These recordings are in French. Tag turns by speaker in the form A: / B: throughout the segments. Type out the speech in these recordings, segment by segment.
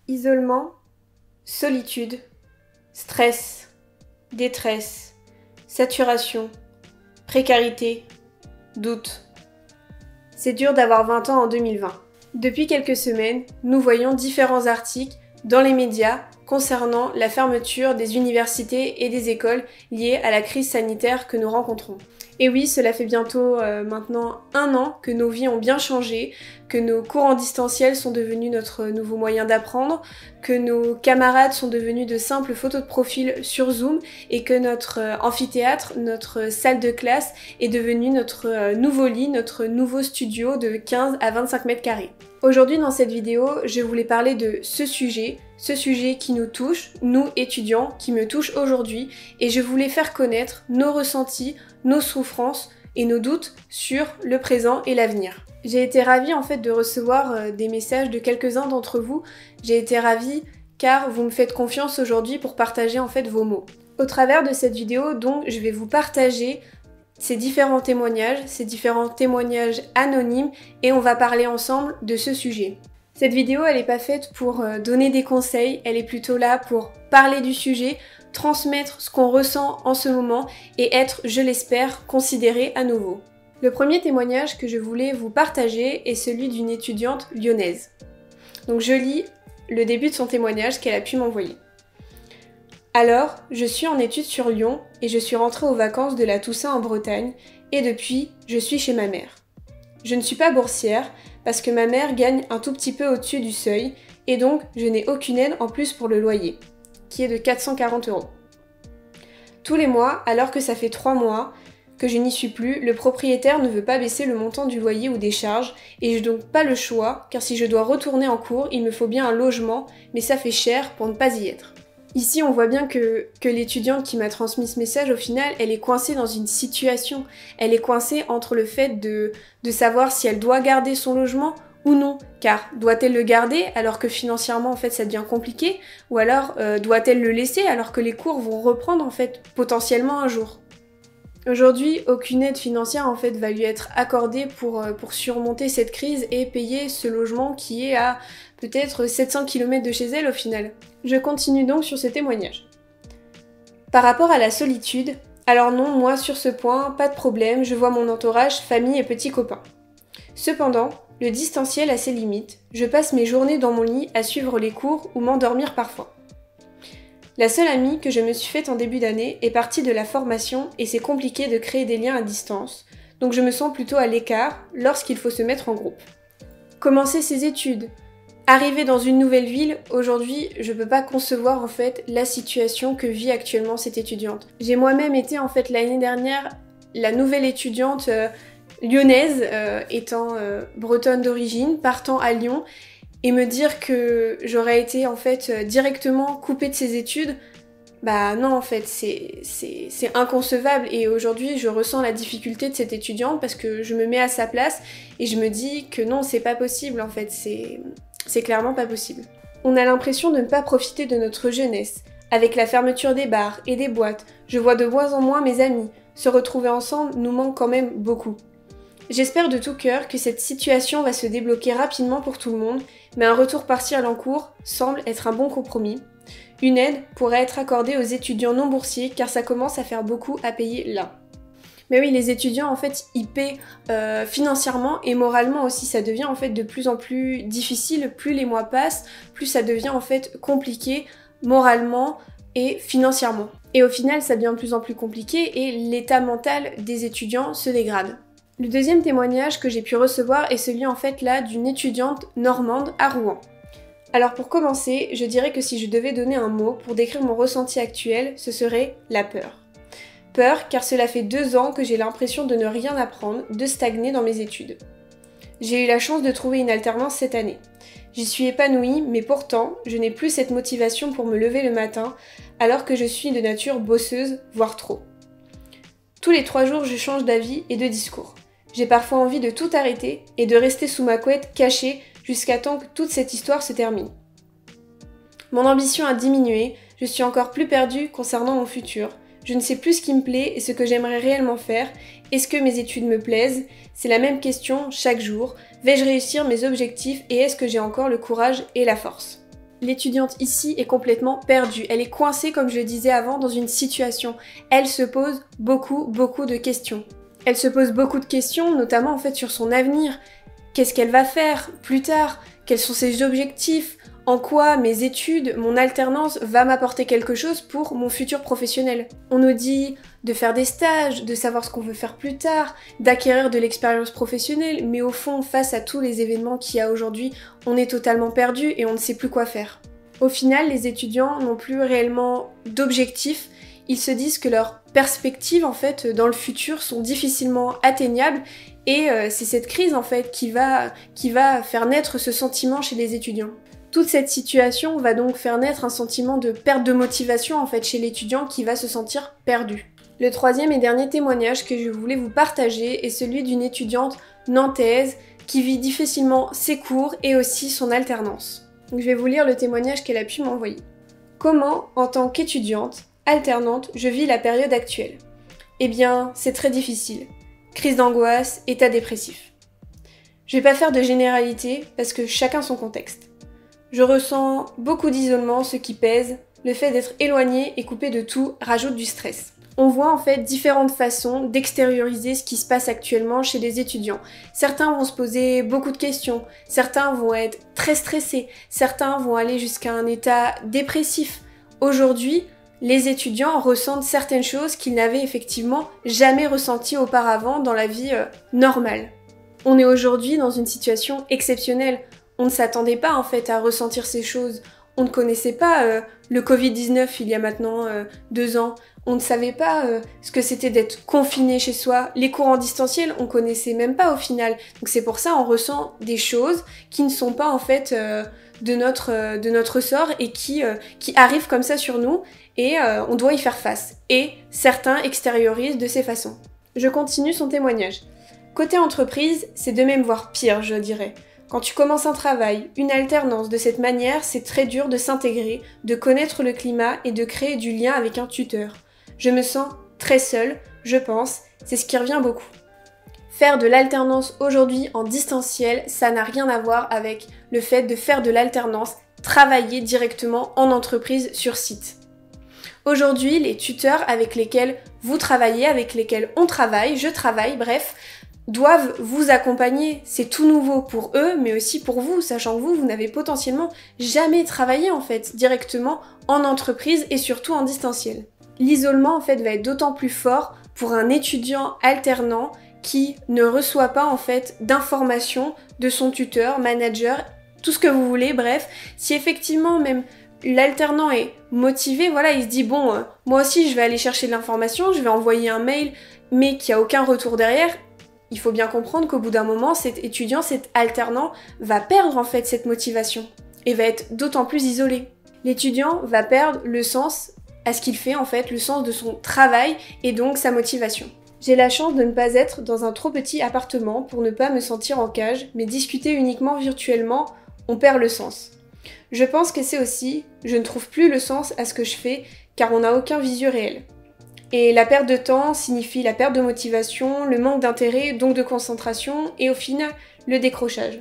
A: Isolement, solitude, stress, détresse, saturation, précarité, doute. C'est dur d'avoir 20 ans en 2020. Depuis quelques semaines, nous voyons différents articles dans les médias concernant la fermeture des universités et des écoles liées à la crise sanitaire que nous rencontrons. Et oui, cela fait bientôt maintenant 1 an que nos vies ont bien changé, que nos cours en distanciel sont devenus notre nouveau moyen d'apprendre, que nos camarades sont devenus de simples photos de profil sur Zoom et que notre amphithéâtre, notre salle de classe est devenu notre nouveau lit, notre nouveau studio de 15 à 25 mètres carrés. Aujourd'hui dans cette vidéo, je voulais parler de ce sujet qui nous touche, nous étudiants, qui me touche aujourd'hui, et je voulais faire connaître nos ressentis, nos souffrances et nos doutes sur le présent et l'avenir. J'ai été ravie en fait de recevoir des messages de quelques-uns d'entre vous. J'ai été ravie car vous me faites confiance aujourd'hui pour partager en fait vos mots. Au travers de cette vidéo, donc, je vais vous partager ces différents témoignages anonymes et on va parler ensemble de ce sujet. Cette vidéo, elle n'est pas faite pour donner des conseils, elle est plutôt là pour parler du sujet, transmettre ce qu'on ressent en ce moment et être, je l'espère, considéré à nouveau. Le premier témoignage que je voulais vous partager est celui d'une étudiante lyonnaise. Donc je lis le début de son témoignage qu'elle a pu m'envoyer. Alors, je suis en études sur Lyon et je suis rentrée aux vacances de la Toussaint en Bretagne et depuis, je suis chez ma mère. Je ne suis pas boursière parce que ma mère gagne un tout petit peu au-dessus du seuil et donc je n'ai aucune aide en plus pour le loyer, qui est de 440 €. Tous les mois, alors que ça fait 3 mois que je n'y suis plus, le propriétaire ne veut pas baisser le montant du loyer ou des charges et je n'ai donc pas le choix car si je dois retourner en cours, il me faut bien un logement, mais ça fait cher pour ne pas y être. Ici, on voit bien que l'étudiante qui m'a transmis ce message, au final, elle est coincée dans une situation. Elle est coincée entre le fait de savoir si elle doit garder son logement ou non. Car doit-elle le garder alors que financièrement, en fait, ça devient compliqué? Ou alors, doit-elle le laisser alors que les cours vont reprendre, en fait, potentiellement un jour? Aujourd'hui, aucune aide financière en fait va lui être accordée pour surmonter cette crise et payer ce logement qui est à peut-être 700 km de chez elle au final. Je continue donc sur ce témoignage. Par rapport à la solitude, alors non, moi sur ce point, pas de problème, je vois mon entourage, famille et petits copains. Cependant, le distanciel a ses limites, je passe mes journées dans mon lit à suivre les cours ou m'endormir parfois. La seule amie que je me suis faite en début d'année est partie de la formation et c'est compliqué de créer des liens à distance, donc je me sens plutôt à l'écart lorsqu'il faut se mettre en groupe. Commencer ses études, arriver dans une nouvelle ville, aujourd'hui je peux pas concevoir en fait la situation que vit actuellement cette étudiante. J'ai moi-même été en fait l'année dernière la nouvelle étudiante lyonnaise, étant bretonne d'origine, partant à Lyon, et me dire que j'aurais été en fait directement coupée de ses études, bah non en fait c'est inconcevable et aujourd'hui je ressens la difficulté de cette étudiante parce que je me mets à sa place et je me dis que non c'est pas possible en fait, c'est clairement pas possible. On a l'impression de ne pas profiter de notre jeunesse. Avec la fermeture des bars et des boîtes, je vois de moins en moins mes amis. Se retrouver ensemble nous manque quand même beaucoup. J'espère de tout cœur que cette situation va se débloquer rapidement pour tout le monde, mais un retour partiel en cours semble être un bon compromis. Une aide pourrait être accordée aux étudiants non boursiers car ça commence à faire beaucoup à payer là. Mais oui, les étudiants en fait ils paient financièrement et moralement aussi, ça devient en fait de plus en plus difficile, plus les mois passent, plus ça devient en fait compliqué moralement et financièrement. Et au final ça devient de plus en plus compliqué et l'état mental des étudiants se dégrade. Le deuxième témoignage que j'ai pu recevoir est celui en fait là d'une étudiante normande à Rouen. Alors pour commencer, je dirais que si je devais donner un mot pour décrire mon ressenti actuel, ce serait la peur. Peur car cela fait 2 ans que j'ai l'impression de ne rien apprendre, de stagner dans mes études. J'ai eu la chance de trouver une alternance cette année. J'y suis épanouie, mais pourtant, je n'ai plus cette motivation pour me lever le matin alors que je suis de nature bosseuse, voire trop. Tous les 3 jours, je change d'avis et de discours. J'ai parfois envie de tout arrêter et de rester sous ma couette cachée jusqu'à temps que toute cette histoire se termine. Mon ambition a diminué, je suis encore plus perdue concernant mon futur. Je ne sais plus ce qui me plaît et ce que j'aimerais réellement faire. Est-ce que mes études me plaisent? C'est la même question chaque jour. Vais-je réussir mes objectifs et est-ce que j'ai encore le courage et la force? l'étudiante ici est complètement perdue. Elle est coincée, comme je le disais avant, dans une situation. Elle se pose beaucoup de questions. Elle se pose beaucoup de questions, notamment en fait sur son avenir. Qu'est-ce qu'elle va faire plus tard? Quels sont ses objectifs? En quoi mes études, mon alternance va m'apporter quelque chose pour mon futur professionnel? On nous dit de faire des stages, de savoir ce qu'on veut faire plus tard, d'acquérir de l'expérience professionnelle, mais au fond, face à tous les événements qu'il y a aujourd'hui, on est totalement perdu et on ne sait plus quoi faire. Au final, les étudiants n'ont plus réellement d'objectifs. Ils se disent que leurs perspectives en fait dans le futur sont difficilement atteignables et c'est cette crise en fait qui va faire naître ce sentiment chez les étudiants. Toute cette situation va donc faire naître un sentiment de perte de motivation en fait chez l'étudiant qui va se sentir perdu. Le troisième et dernier témoignage que je voulais vous partager est celui d'une étudiante nantaise qui vit difficilement ses cours et aussi son alternance. Donc, je vais vous lire le témoignage qu'elle a pu m'envoyer. Comment, en tant qu'étudiante, alternante, je vis la période actuelle? Eh bien, c'est très difficile. Crise d'angoisse, état dépressif. Je vais pas faire de généralité parce que chacun son contexte. Je ressens beaucoup d'isolement, ce qui pèse. Le fait d'être éloigné et coupé de tout rajoute du stress. On voit en fait différentes façons d'extérioriser ce qui se passe actuellement chez les étudiants. Certains vont se poser beaucoup de questions, certains vont être très stressés, certains vont aller jusqu'à un état dépressif. Aujourd'hui, les étudiants ressentent certaines choses qu'ils n'avaient effectivement jamais ressenties auparavant dans la vie normale. On est aujourd'hui dans une situation exceptionnelle. On ne s'attendait pas en fait à ressentir ces choses. On ne connaissait pas le Covid-19 il y a maintenant 2 ans. On ne savait pas ce que c'était d'être confiné chez soi. Les cours en distanciel, on connaissait même pas au final. Donc c'est pour ça on ressent des choses qui ne sont pas en fait de notre sort et qui arrivent comme ça sur nous et on doit y faire face. Et certains extériorisent de ces façons. Je continue son témoignage. Côté entreprise, c'est de même voire pire, je dirais. Quand tu commences un travail, une alternance de cette manière, c'est très dur de s'intégrer, de connaître le climat et de créer du lien avec un tuteur. Je me sens très seule, je pense, c'est ce qui revient beaucoup. Faire de l'alternance aujourd'hui en distanciel, ça n'a rien à voir avec le fait de faire de l'alternance, travailler directement en entreprise sur site. Aujourd'hui, les tuteurs avec lesquels vous travaillez, avec lesquels on travaille, je travaille, bref, doivent vous accompagner. C'est tout nouveau pour eux, mais aussi pour vous, sachant que vous n'avez potentiellement jamais travaillé en fait directement en entreprise et surtout en distanciel. L'isolement en fait va être d'autant plus fort pour un étudiant alternant qui ne reçoit pas en fait d'informations de son tuteur, manager, tout ce que vous voulez, bref, si effectivement même l'alternant est motivé, voilà, il se dit bon, moi aussi je vais aller chercher de l'information, je vais envoyer un mail, mais qu'il n'y a aucun retour derrière. Il faut bien comprendre qu'au bout d'un moment, cet étudiant, cet alternant va perdre en fait cette motivation et va être d'autant plus isolé. L'étudiant va perdre le sens à ce qu'il fait en fait, le sens de son travail et donc sa motivation. J'ai la chance de ne pas être dans un trop petit appartement pour ne pas me sentir en cage, mais discuter uniquement virtuellement, on perd le sens. Je pense que c'est aussi, je ne trouve plus le sens à ce que je fais car on n'a aucun visu réel. Et la perte de temps signifie la perte de motivation, le manque d'intérêt, donc de concentration, et au final, le décrochage.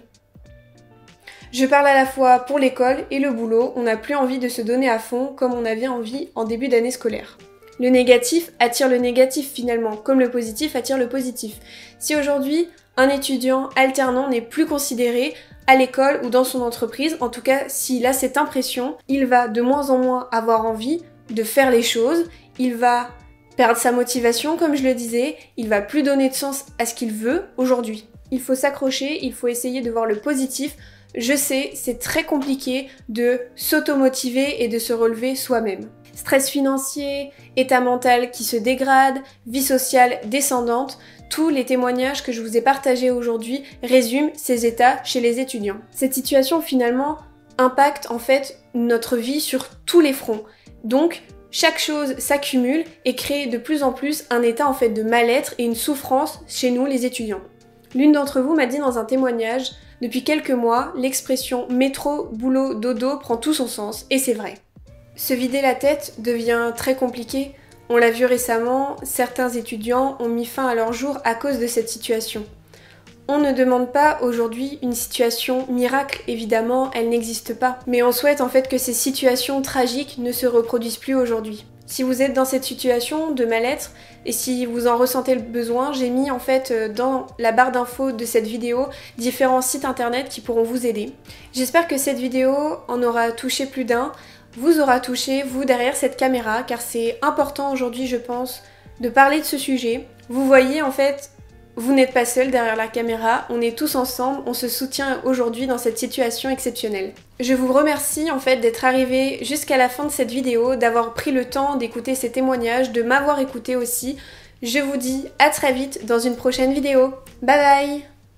A: Je parle à la fois pour l'école et le boulot, on n'a plus envie de se donner à fond comme on avait envie en début d'année scolaire. Le négatif attire le négatif finalement, comme le positif attire le positif. Si aujourd'hui, un étudiant alternant n'est plus considéré à l'école ou dans son entreprise, en tout cas s'il a cette impression, il va de moins en moins avoir envie de faire les choses, il va perdre sa motivation, comme je le disais, il va plus donner de sens à ce qu'il veut aujourd'hui. Il faut s'accrocher, il faut essayer de voir le positif. Je sais, c'est très compliqué de s'automotiver et de se relever soi-même. Stress financier, état mental qui se dégrade, vie sociale descendante, tous les témoignages que je vous ai partagés aujourd'hui résument ces états chez les étudiants. Cette situation finalement impacte en fait notre vie sur tous les fronts. Donc, chaque chose s'accumule et crée de plus en plus un état en fait de mal-être et une souffrance chez nous les étudiants. L'une d'entre vous m'a dit dans un témoignage, depuis quelques mois, l'expression métro, boulot, dodo prend tout son sens, et c'est vrai. Se vider la tête devient très compliqué. On l'a vu récemment, certains étudiants ont mis fin à leur jour à cause de cette situation. On ne demande pas aujourd'hui une situation miracle, évidemment, elle n'existe pas. Mais on souhaite en fait que ces situations tragiques ne se reproduisent plus aujourd'hui. Si vous êtes dans cette situation de mal-être et si vous en ressentez le besoin, j'ai mis en fait dans la barre d'infos de cette vidéo différents sites internet qui pourront vous aider. J'espère que cette vidéo en aura touché plus d'un, vous aura touché, vous, derrière cette caméra, car c'est important aujourd'hui, je pense, de parler de ce sujet. Vous voyez, en fait, vous n'êtes pas seul derrière la caméra, on est tous ensemble, on se soutient aujourd'hui dans cette situation exceptionnelle. Je vous remercie en fait d'être arrivé jusqu'à la fin de cette vidéo, d'avoir pris le temps d'écouter ces témoignages, de m'avoir écouté aussi. Je vous dis à très vite dans une prochaine vidéo. Bye bye!